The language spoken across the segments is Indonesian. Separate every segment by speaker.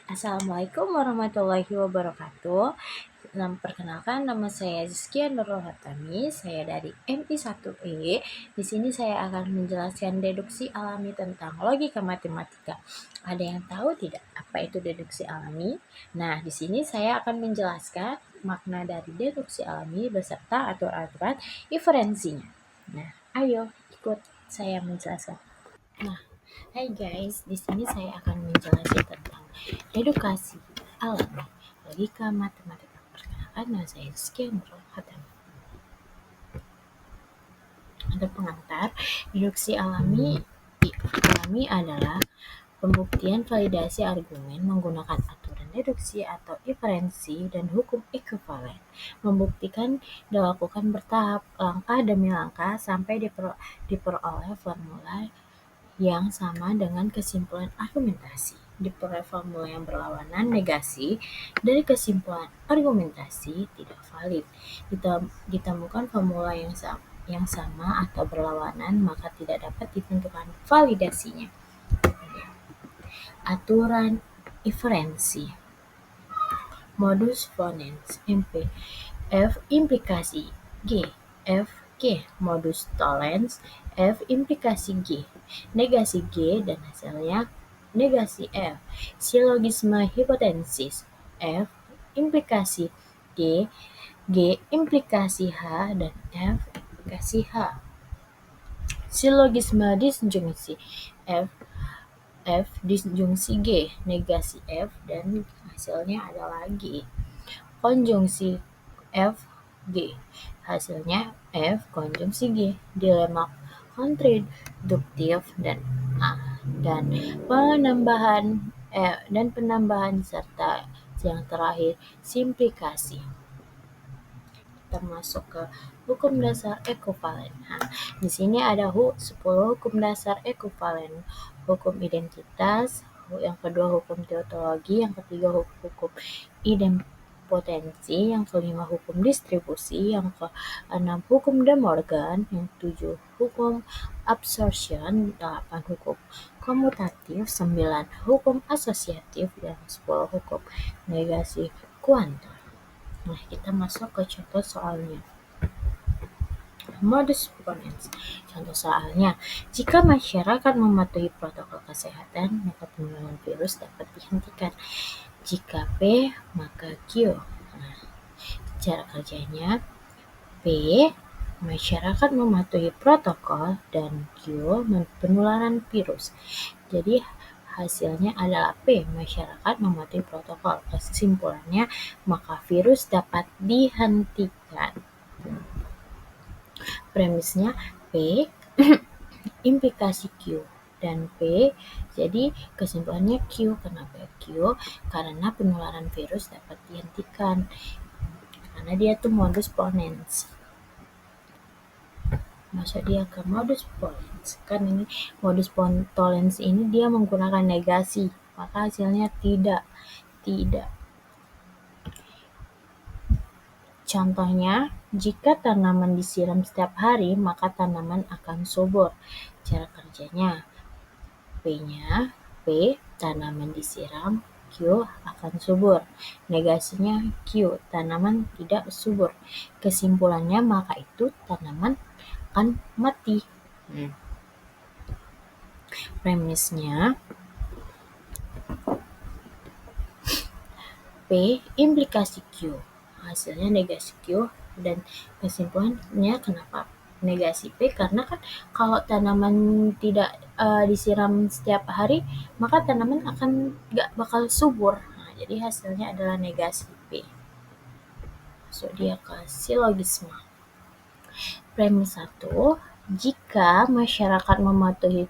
Speaker 1: Assalamualaikum warahmatullahi wabarakatuh. Perkenalkan, nama saya Zizkia Nurul Hatami. Saya dari MI1E. Di sini saya akan menjelaskan deduksi alami tentang logika matematika. Ada yang tahu tidak apa itu deduksi alami? Nah, di sini saya akan menjelaskan makna dari deduksi alami beserta aturan-aturan inferensinya. Nah, ayo ikut saya menjelaskan. Nah, hai guys, di sini saya akan menjelaskan tentang edukasi alami, logika matematika. Perkenalkan, nama saya Rizky Nurul Hatami. Ada pengantar. Deduksi alami adalah pembuktian validasi argumen menggunakan aturan deduksi atau inferensi dan hukum ekuivalen. Membuktikan dilakukan bertahap, langkah demi langkah sampai diperoleh formula yang sama dengan kesimpulan argumentasi. Diperoleh formula yang berlawanan negasi dari kesimpulan argumentasi tidak valid. Ditemukan formula yang sama atau berlawanan, maka tidak dapat ditentukan validasinya. Aturan inferensi. Modus ponens MP F implikasi G F G modus tollens F implikasi G negasi G dan hasilnya negasi F. Silogisme hipotesis F implikasi G G implikasi H dan F implikasi H. Silogisme disjungsi F disjungsi G negasi F dan hasilnya adalah G. Konjungsi F G hasilnya F konjungsi G. Dilema kontraduktif dan penambahan serta yang terakhir simplikasi. Kita masuk ke hukum dasar ekuivalen. Nah, di sini ada 10 hukum dasar ekuivalen. Hukum identitas, yang kedua hukum tautologi, yang ketiga hukum idempotensi, yang kelima hukum distribusi, yang keenam hukum De Morgan, yang 7 hukum absorption, 8 hukum komutatif, 9 hukum asosiatif, dan 10 hukum negasi kuantum. Nah, kita masuk ke contoh soalnya. Modus ponens. Contoh soalnya, jika masyarakat mematuhi protokol kesehatan, maka penularan virus dapat dihentikan. Jika P, maka Q. Nah, cara kerjanya, P, masyarakat mematuhi protokol, dan Q, penularan virus. Jadi, hasilnya adalah P, masyarakat mematuhi protokol. Kesimpulannya, maka virus dapat dihentikan. Premisnya P implikasi Q dan P, jadi kesimpulannya Q. Kenapa Q? Karena penularan virus dapat dihentikan karena dia tuh modus ponens. Masuk dia ke modus ponens, kan ini modus tollens ini dia menggunakan negasi, maka hasilnya tidak. Contohnya, jika tanaman disiram setiap hari, maka tanaman akan subur. Cara kerjanya, P-nya, P, tanaman disiram, Q, akan subur. Negasinya Q, tanaman tidak subur. Kesimpulannya, maka itu tanaman akan mati. Premisnya, P implikasi Q. Hasilnya negasi Q dan kesimpulannya kenapa negasi P? Karena kan kalau tanaman tidak disiram setiap hari, maka tanaman akan gak bakal subur. Nah, jadi hasilnya adalah negasi P. Masuk dia ke silogisme. Premis 1, jika masyarakat mematuhi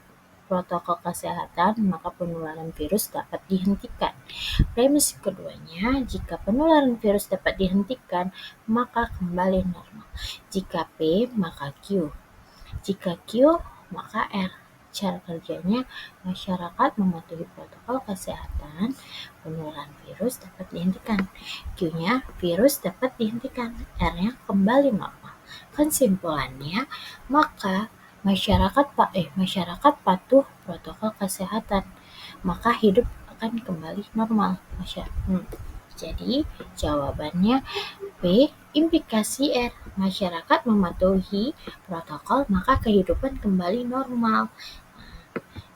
Speaker 1: protokol kesehatan, maka penularan virus dapat dihentikan. Premis keduanya, jika penularan virus dapat dihentikan, maka kembali normal. Jika P, maka Q. Jika Q, maka R. Cara kerjanya, masyarakat mematuhi protokol kesehatan, penularan virus dapat dihentikan. Q-nya, virus dapat dihentikan. R-nya kembali normal. Kesimpulannya, maka masyarakat patuh protokol kesehatan, maka hidup akan kembali normal. Jadi jawabannya B. Implikasi R. Masyarakat mematuhi protokol maka kehidupan kembali normal.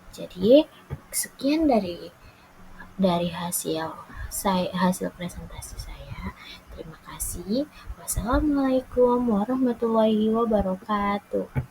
Speaker 1: Jadi sekian dari hasil presentasi saya. Terima kasih. Wassalamualaikum warahmatullahi wabarakatuh.